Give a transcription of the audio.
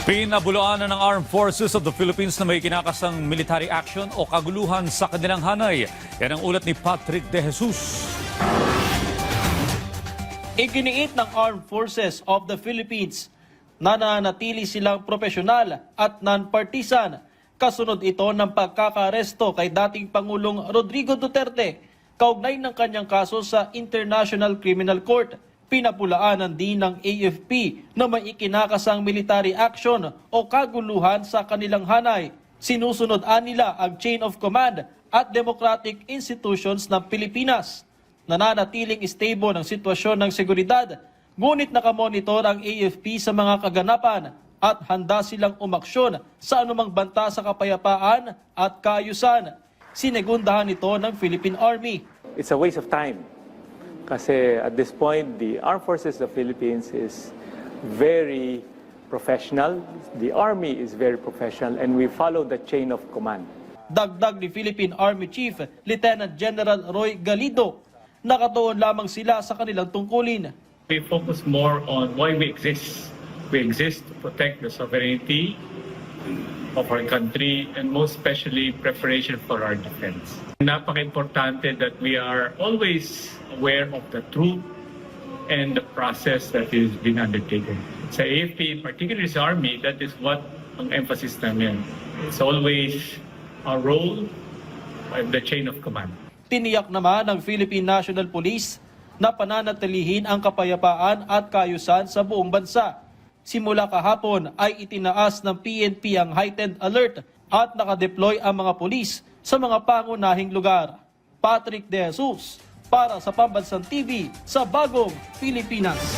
Pinabuluan na ng Armed Forces of the Philippines na may kinakasang military action o kaguluhan sa kanilang hanay. Yan ang ulat ni Patrick De Jesus. Iginiit ng Armed Forces of the Philippines na nananatili silang profesional at non-partisan. Kasunod ito ng pagkakaresto kay dating Pangulong Rodrigo Duterte kaugnay ng kanyang kaso sa International Criminal Court. Pinapulaanan din ng AFP na may ikinakasang military action o kaguluhan sa kanilang hanay. Sinusunod nila ang chain of command at democratic institutions ng Pilipinas. Nananatiling stable ang sitwasyon ng seguridad, ngunit nakamonitor ang AFP sa mga kaganapan at handa silang umaksyon sa anumang banta sa kapayapaan at kaayusan. Sinegundahan ito ng Philippine Army. It's a waste of time. Kasi at this point, the Armed Forces of the Philippines is very professional. The Army is very professional, and we follow the chain of command. Dagdag ni Philippine Army Chief Lieutenant General Roy Galido, nakatuon lamang sila sa kanilang tungkulin. We focus more on why we exist. We exist to protect the sovereignty of our country and most especially preparation for our defense. Napaka-importante that we are always aware of the truth and the process that is being undertaken. Sa AFP, particularly sa Army, that is what ang emphasis namin. It's always our role of the chain of command. Tiniyak naman ng Philippine National Police na pananatilihin ang kapayapaan at kaayusan sa buong bansa. Simula kahapon ay itinaas ng PNP ang heightened alert at nakadeploy ang mga pulis sa mga pangunahing lugar. Patrick De Jesus para sa Pambansang TV sa Bagong Pilipinas.